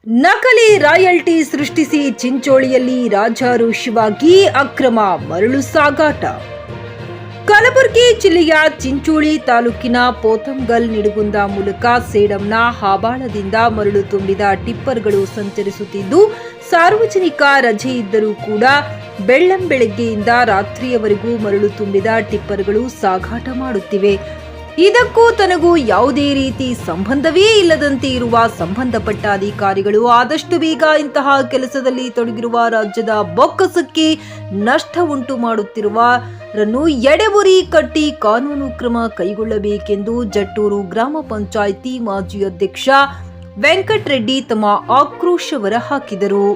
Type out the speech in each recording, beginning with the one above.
ನಕಲಿ ರಾಯಲ್ಟಿ ಸೃಷ್ಟಿಸಿ ಚಿಂಚೋಳಿಯಲ್ಲಿ ರಾಜಾರೋಷವಾಗಿ ಅಕ್ರಮ ಮರಳು ಸಾಗಾಟ. ಕಲಬುರಗಿ ಜಿಲ್ಲೆಯ ಚಿಂಚೋಳಿ ತಾಲೂಕಿನ ಪೋತಂಗಲ್ ನಿಡಗುಂದ ಮೂಲಕ ಸೇಡಂನ ಹಾಬಾಳದಿಂದ ಮರಳು ತುಂಬಿದ ಟಿಪ್ಪರ್ಗಳು ಸಂಚರಿಸುತ್ತಿದ್ದು, ಸಾರ್ವಜನಿಕ ರಜೆ ಇದ್ದರೂ ಕೂಡ ಬೆಳ್ಳಂಬೆಳಗ್ಗೆಯಿಂದ ರಾತ್ರಿಯವರೆಗೂ ಮರಳು ತುಂಬಿದ ಟಿಪ್ಪರ್ಗಳು ಸಾಗಾಟ ಮಾಡುತ್ತಿವೆ. ಇದಕ್ಕೂ ತನಗೂ ಯಾವುದೇ ರೀತಿ ಸಂಬಂಧವೇ ಇಲ್ಲದಂತೆ ಇರುವ ಸಂಬಂಧಪಟ್ಟ ಅಧಿಕಾರಿಗಳು ಆದಷ್ಟು ಬೇಗ ಇಂತಹ ಕೆಲಸದಲ್ಲಿ ತೊಡಗಿರುವ ರಾಜ್ಯದ ಬೊಕ್ಕಸಕ್ಕೆ ನಷ್ಟ ಉಂಟು ಮಾಡುತ್ತಿರುವರನ್ನು ಎಡೆಬುರಿ ಕಟ್ಟಿ ಕಾನೂನು ಕ್ರಮ ಕೈಗೊಳ್ಳಬೇಕೆಂದು ಜಟ್ಟೂರು ಗ್ರಾಮ ಪಂಚಾಯಿತಿ ಮಾಜಿ ಅಧ್ಯಕ್ಷ ವೆಂಕಟರೆಡ್ಡಿ ತಮ್ಮ ಆಕ್ರೋಶ ಹೊರಹಾಕಿದರು.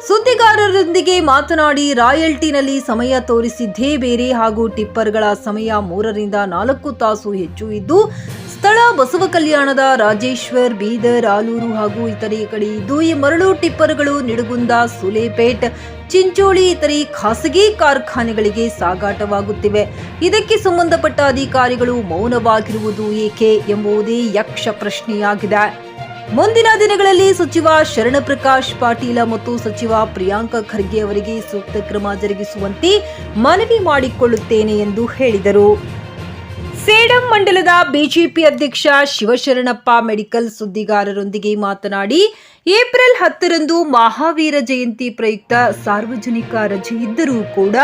ಸುದ್ದಿಗಾರರೊಂದಿಗೆ ಮಾತನಾಡಿ, ರಾಯಲ್ಟಿನಲ್ಲಿ ಸಮಯ ತೋರಿಸಿದ್ದೇ ಬೇರೆ ಹಾಗೂ ಟಿಪ್ಪರ್ಗಳ ಸಮಯ 3 ರಿಂದ 4 ತಾಸು ಹೆಚ್ಚು ಇದ್ದು, ಸ್ಥಳ ಬಸವ ಕಲ್ಯಾಣದ ರಾಜೇಶ್ವರ್, ಬೀದರ್, ಆಲೂರು ಹಾಗೂ ಇತರೆ ಕಡೆ ಇದ್ದು, ಈ ಮರಳು ಟಿಪ್ಪರ್ಗಳು ನಿಡಗುಂದ, ಸುಲೇಪೇಟ್, ಚಿಂಚೋಳಿ ಇತರೆ ಖಾಸಗಿ ಕಾರ್ಖಾನೆಗಳಿಗೆ ಸಾಗಾಟವಾಗುತ್ತಿವೆ. ಇದಕ್ಕೆ ಸಂಬಂಧಪಟ್ಟ ಅಧಿಕಾರಿಗಳು ಮೌನವಾಗಿರುವುದು ಏಕೆ ಎಂಬುದೇ ಯಕ್ಷ ಪ್ರಶ್ನೆಯಾಗಿದೆ. ಮುಂದಿನ ದಿನಗಳಲ್ಲಿ ಸಚಿವ ಶರಣಪ್ರಕಾಶ್ ಪಾಟೀಲ ಮತ್ತು ಸಚಿವ ಪ್ರಿಯಾಂಕ ಖರ್ಗೆ ಅವರಿಗೆ ಸೂಕ್ತ ಕ್ರಮ ಜರುಗಿಸುವಂತೆ ಮನವಿ ಮಾಡಿಕೊಳ್ಳುತ್ತೇನೆ ಎಂದು ಹೇಳಿದರು. ಸೇಡಂ ಮಂಡಲದ ಬಿಜೆಪಿ ಅಧ್ಯಕ್ಷ ಶಿವಶರಣಪ್ಪ ಮೆಡಿಕಲ್ ಸುದ್ದಿಗಾರರೊಂದಿಗೆ ಮಾತನಾಡಿ, ಏಪ್ರಿಲ್ 10 ರಂದು ಮಹಾವೀರ ಜಯಂತಿ ಪ್ರಯುಕ್ತ ಸಾರ್ವಜನಿಕ ರಜೆ ಇದ್ದರೂ ಕೂಡ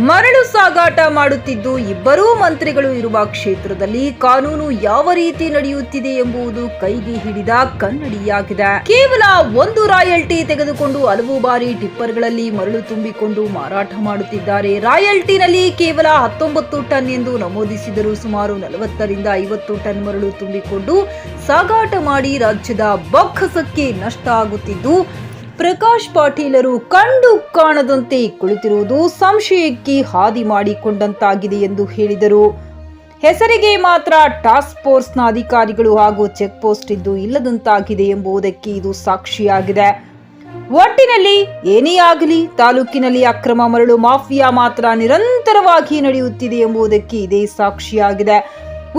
ಮರಳು ಸಾಗಾಟ ಮಾಡುತ್ತಿದ್ದು, ಇಬ್ಬರೂ ಮಂತ್ರಿಗಳು ಇರುವ ಕ್ಷೇತ್ರದಲ್ಲಿ ಕಾನೂನು ಯಾವ ರೀತಿ ನಡೆಯುತ್ತಿದೆ ಎಂಬುದು ಕೈಗೆ ಹಿಡಿದ ಕನ್ನಡಿಯಾಗಿದೆ. ಕೇವಲ ಒಂದು ರಾಯಲ್ಟಿ ತೆಗೆದುಕೊಂಡು ಹಲವು ಬಾರಿ ಟಿಪ್ಪರ್ಗಳಲ್ಲಿ ಮರಳು ತುಂಬಿಕೊಂಡು ಮಾರಾಟ ಮಾಡುತ್ತಿದ್ದಾರೆ. ರಾಯಲ್ಟಿನಲ್ಲಿ ಕೇವಲ 19 ಟನ್ ಎಂದು ನಮೂದಿಸಿದರೂ ಸುಮಾರು 40 ರಿಂದ 50 ಟನ್ ಮರಳು ತುಂಬಿಕೊಂಡು ಸಾಗಾಟ ಮಾಡಿ ರಾಜ್ಯದ ಬೊಕ್ಕಸಕ್ಕೆ ನಷ್ಟ ಆಗುತ್ತಿದ್ದು, ಪ್ರಕಾಶ್ ಪಾಟೀಲರು ಕಂಡು ಕಾಣದಂತೆ ಕುಳಿತಿರುವುದು ಸಂಶಯಕ್ಕೆ ಹಾದಿ ಮಾಡಿಕೊಂಡಂತಾಗಿದೆ ಎಂದು ಹೇಳಿದರು. ಹೆಸರಿಗೆ ಮಾತ್ರ ಟಾಸ್ಕ್ ಫೋರ್ಸ್ನ ಅಧಿಕಾರಿಗಳು ಹಾಗೂ ಚೆಕ್ ಪೋಸ್ಟ್ ಇದ್ದು ಇಲ್ಲದಂತಾಗಿದೆ ಎಂಬುದಕ್ಕೆ ಇದು ಸಾಕ್ಷಿಯಾಗಿದೆ. ಒಟ್ಟಿನಲ್ಲಿ ಏನೇ ಆಗಲಿ, ತಾಲೂಕಿನಲ್ಲಿ ಅಕ್ರಮ ಮರಳು ಮಾಫಿಯಾ ಮಾತ್ರ ನಿರಂತರವಾಗಿ ನಡೆಯುತ್ತಿದೆ ಎಂಬುದಕ್ಕೆ ಇದೇ ಸಾಕ್ಷಿಯಾಗಿದೆ.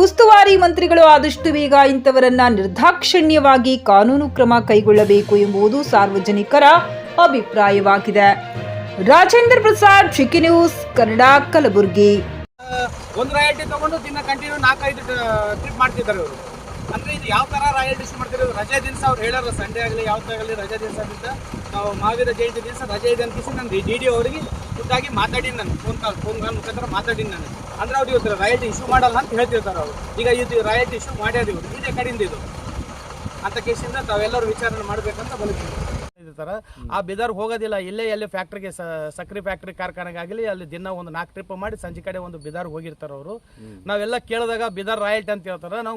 ಉಸ್ತುವಾರಿ ಮಂತ್ರಿಗಳು ಆದಷ್ಟು ಬೇಗ ಇಂಥವರನ್ನ ನಿರ್ದಾಕ್ಷಿಣ್ಯವಾಗಿ ಕಾನೂನು ಕ್ರಮ ಕೈಗೊಳ್ಳಬೇಕು ಎಂಬುದು ಸಾರ್ವಜನಿಕರ ಅಭಿಪ್ರಾಯವಾಗಿದೆ. ರಾಜೇಂದ್ರ ಪ್ರಸಾದ್, ಚಿಕ್ಕಿ ನ್ಯೂಸ್ ಕನ್ನಡ, ಕಲಬುರಗಿ. ಒಂದು ರಾಯಲ್ಟಿ ತಗೊಂಡು ದಿನ ಕಂಟಿನ್ಯೂ 4-5 ಟ್ರಿಪ್ ಮಾಡ್ತಿದ್ದಾರೆ ಇವರು. ಅಂದ್ರೆ ಇದು ಯಾವ ತರ ರಾಯಲ್ಟಿ ಮಾಡ್ತಿರೋದು? ರಜೆ ದಿವಸ ಅವ್ರು ಹೇಳೋರು, ಸಂಡೇ ಆಗಲಿ ಯಾವ್ದಾಗಲಿ ರಜೆ ದಿವಸ ನಾವು ಮಹಾವೀರ ಜಯಂತಿ ದಿವಸ ರಜೆ ಇದೆ ಅಂತ ನಾನು ಡಿ ಅವರಿಗೆ ಖುದ್ದಾಗಿ ಮಾತಾಡಿನಿ. ನಾನು ಫೋನ್ ಮುಖಾಂತರ ಮಾತಾಡಿನಿ ನಾನು. ಅಂದ್ರೆ ಅವ್ರು ಇವತ್ತು ರಾಯಲ್ಟಿ ಇಶ್ಯೂ ಮಾಡಲ್ಲ ಅಂತ ಹೇಳ್ತಿರ್ತಾರೆ ಅವರು. ಈಗ ಇದು ರಾಯಲ್ಟಿ ಇಶ್ಯೂ ಮಾಡ್ಯಾರ ಇವರು, ಇದೇ ಕಡೆಯಿಂದ ಇದು ಅಂತ ಕೇಸಿಂದ ತಾವೆಲ್ಲರೂ ವಿಚಾರಣೆ ಮಾಡಬೇಕಂತ ಬಂದಿದ್ದೀವಿ. ಆ ಬಿದರ್ ಹೋಗೋದಿಲ್ಲ, ಇಲ್ಲೇ ಎಲ್ಲಿ ಫ್ಯಾಕ್ಟ್ರಿಗೆ ಸಕ್ರೆ ಫ್ಯಾಕ್ಟ್ರಿ ಕಾರ್ಖಾನೆಗಾಗಲಿ ಅಲ್ಲಿ ದಿನ ಒಂದು 4 ಟ್ರಿಪ್ ಮಾಡಿ ಸಂಜೆ ಕಡೆ ಒಂದು ಬಿದರ್ ಹೋಗಿರ್ತಾರೆ ಅವರು. ನಾವೆಲ್ಲ ಕೇಳಿದಾಗ ಬಿದರ್ ರಾಯಲ್ಟಿ ಅಂತ ಹೇಳ್ತಾರೆ. ನಾವು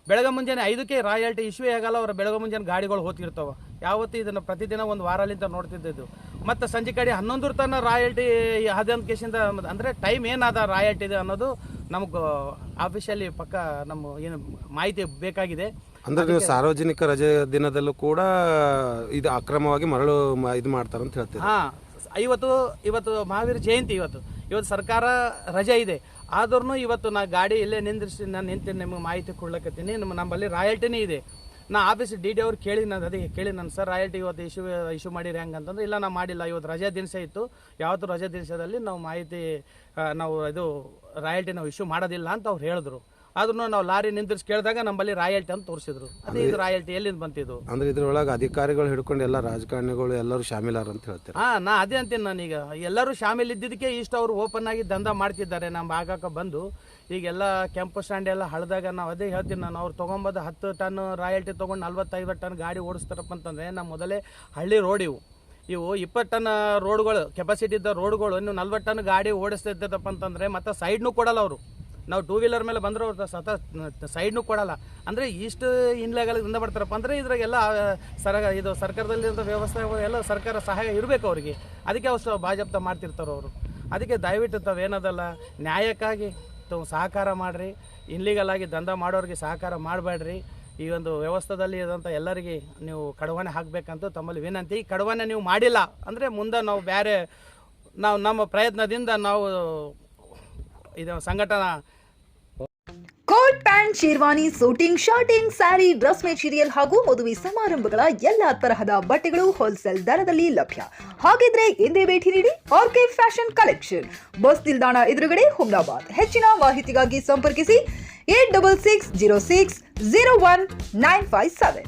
ಬೆಳಗ್ಗೆ ಮುಂಜಾನೆ 5ಕ್ಕೆ ರಾಯಲ್ಟಿ ಇಶ್ಯೂ ಆಗಲ್ಲ. ಅವ್ರ ಬೆಳಗ್ಗೆ ಮುಂಜಾನೆ ಗಾಡಿಗಳು ಹೋಗ್ತಿರ್ತಾವೆ. ಯಾವತ್ತು ಇದನ್ನು ಪ್ರತಿದಿನ ಒಂದು ವಾರಲಿಂದ ನೋಡ್ತಿದ್ದು. ಮತ್ತು ಸಂಜೆ ಕಡೆ 11 ತನಕ ರಾಯಲ್ಟಿ ಅದಂತ ಕೇಸಿಂದ, ಅಂದರೆ ಟೈಮ್ ಏನಾದ ರಾಯಲ್ಟಿ ಇದೆ ಅನ್ನೋದು ನಮಗೆ ಆಫೀಷಿಯಲಿ ಪಕ್ಕ ನಮ್ಮ ಏನು ಮಾಹಿತಿ ಬೇಕಾಗಿದೆ. ಅಂದ್ರೆ ನೀವು ಸಾರ್ವಜನಿಕ ರಜೆ ದಿನದಲ್ಲೂ ಕೂಡ ಇದು ಅಕ್ರಮವಾಗಿ ಮರಳು ಇದು ಮಾಡ್ತಾರೆ ಅಂತ ಹೇಳ್ತೀವಿ. ಇವತ್ತು ಮಹಾವೀರ ಜಯಂತಿ, ಇವತ್ತು ಸರ್ಕಾರ ರಜೆ ಇದೆ. ಆದ್ರೂ ಇವತ್ತು ನಾ ಗಾಡಿ ಇಲ್ಲೇ ನಿಂದಿರಿಸಿ ನಾನು ನಿಂತೀನಿ, ನಿಮಗೆ ಮಾಹಿತಿ ಕೊಡ್ಲಕತ್ತೀನಿ. ನಮ್ಮಲ್ಲಿ ರಾಯಲ್ಟಿನೇ ಇದೆ. ನಾ ಆಫೀಸ್ ಡಿ ಅವ್ರು ಕೇಳಿ ನಾನು ಸರ್ ರಾಯಲ್ಟಿ ಇವತ್ತು ಇಶ್ಯೂ ಮಾಡಿರಿ ಹೆಂಗಂತಂದ್ರೆ, ಇಲ್ಲ ನಾವು ಮಾಡಿಲ್ಲ, ಇವತ್ತು ರಜೆ ದಿವಸ ಇತ್ತು, ಯಾವತ್ತು ರಜೆ ದಿವಸದಲ್ಲಿ ನಾವು ಮಾಹಿತಿ ನಾವು ಇದು ರಾಯಲ್ಟಿ ನಾವು ಇಶ್ಯೂ ಮಾಡೋದಿಲ್ಲ ಅಂತ ಅವ್ರು ಹೇಳಿದ್ರು. ಆದ್ರೂ ನಾವು ಲಾರಿ ನಿಂದಿರಿಸಿ ಕೇಳಿದಾಗ ನಮ್ಮಲ್ಲಿ ರಾಯಲ್ಟಿ ಅಂತ ತೋರಿಸಿದ್ರು. ಅದೇ ಇದು ರಾಯಲ್ಟಿ ಎಲ್ಲಿಂದ ಬಂತಿದ್ದು? ಅಂದ್ರೆ ಇದ್ರೊಳಗೆ ಅಧಿಕಾರಿಗಳು ಹಿಡ್ಕೊಂಡು ಎಲ್ಲ ರಾಜಕಾರಣಿಗಳು ಎಲ್ಲರೂ ಶಾಮೀಲಾರ ಅಂತ ಹೇಳ್ತಾರೆ. ನಾ ಅದೇ ಅಂತೀನಿ. ನಾನೀಗ ಎಲ್ಲರೂ ಶಾಮೀಲ್ ಇದ್ದಿದ್ದಕ್ಕೆ ಇಷ್ಟು ಅವರು ಓಪನ್ ಆಗಿ ದಂಧ ಮಾಡ್ತಿದ್ದಾರೆ. ನಮ್ಮ ಆಗಾಕ ಬಂದು ಈಗೆಲ್ಲ ಕೆಂಪು ಸ್ಟ್ಯಾಂಡ್ ಎಲ್ಲ ಹಳದಾಗ ನಾವು ಅದೇ ಹೇಳ್ತೀನಿ. ನಾನು ಅವ್ರು ತೊಗೊಂಬೋದು 10 ಟನ್ ರಾಯಲ್ಟಿ ತೊಗೊಂಡು 45 ಟನ್ ಗಾಡಿ ಓಡಿಸ್ತಾರಪ್ಪ ಅಂತಂದರೆ, ನಮ್ಮ ಮೊದಲೇ ಹಳ್ಳಿ ರೋಡ್ ಇವು 20 ಟನ್ ರೋಡ್ಗಳು ಕೆಪಾಸಿಟಿ ಇದ್ದ ರೋಡ್ಗಳು ನೀವು 40 ಟನ್ ಗಾಡಿ ಓಡಿಸ್ತಾ ಇದ್ದದಪ್ಪ ಅಂತಂದರೆ ಮತ್ತೆ ಸೈಡ್ನೂ ಕೊಡಲ್ಲ ಅವರು. ನಾವು 2 ವೀಲರ್ ಮೇಲೆ ಬಂದ್ರೆ ಅವ್ರು ಸೈಡ್ನೂ ಕೊಡಲ್ಲ. ಅಂದರೆ ಇಷ್ಟು ಇನ್ಲೆಗಲಿಂದ ಬರ್ತಾರಪ್ಪ ಅಂದರೆ ಇದ್ರಾಗೆಲ್ಲ ಇದು ಸರ್ಕಾರದಲ್ಲಿರೋ ವ್ಯವಸ್ಥೆ ಎಲ್ಲ ಸರ್ಕಾರ ಸಹಾಯ ಇರಬೇಕು ಅವರಿಗೆ. ಅದಕ್ಕೆ ಅಷ್ಟು ಬಾಜಪ್ತ ಮಾಡ್ತಿರ್ತಾರೆ ಅವರು. ಅದಕ್ಕೆ ದಯವಿಟ್ಟು ತಾವೇನದಲ್ಲ ನ್ಯಾಯಕ್ಕಾಗಿ ತಾವು ಸಹಕಾರ ಮಾಡಿರಿ. ಇನ್ಲೀಗಲ್ ಆಗಿ ದಂಧ ಮಾಡೋರಿಗೆ ಸಹಕಾರ ಮಾಡಬೇಡ್ರಿ. ಈ ಒಂದು ವ್ಯವಸ್ಥೆದಲ್ಲಿ ಇದಂಥ ಎಲ್ಲರಿಗೆ ನೀವು ಕಡವಾಣೆ ಹಾಕಬೇಕಂತ ತಮ್ಮಲ್ಲಿ ವಿನಂತಿ. ಈ ಕಡವಾಣೆ ನೀವು ಮಾಡಿಲ್ಲ ಅಂದರೆ ಮುಂದೆ ನಾವು ಬೇರೆ ನಮ್ಮ ಪ್ರಯತ್ನದಿಂದ ನಾವು ಇದು ಸಂಘಟನಾ coat pant, sherwani, suiting, shirting, sari, dress material ಹಾಗೂ ಮದುವೆ ಸಮಾರಂಭಗಳ ಎಲ್ಲಾ ತರಹದ ಬಟ್ಟೆಗಳು ಹೋಲ್ಸೇಲ್ ದರದಲ್ಲಿ ಲಭ್ಯ. ಹಾಗಿದ್ರೆ ಎಂದೇ ಭೇಟಿ ನೀಡಿ ಆರ್ಕೆ ಫ್ಯಾಷನ್ ಕಲೆಕ್ಷನ್, ಬಸ್ ನಿಲ್ದಾಣ ಎದುರುಗಡೆ, ಹುಮ್ನಾಬಾದ್. ಹೆಚ್ಚಿನ ಮಾಹಿತಿಗಾಗಿ ಸಂಪರ್ಕಿಸಿ 8660601957.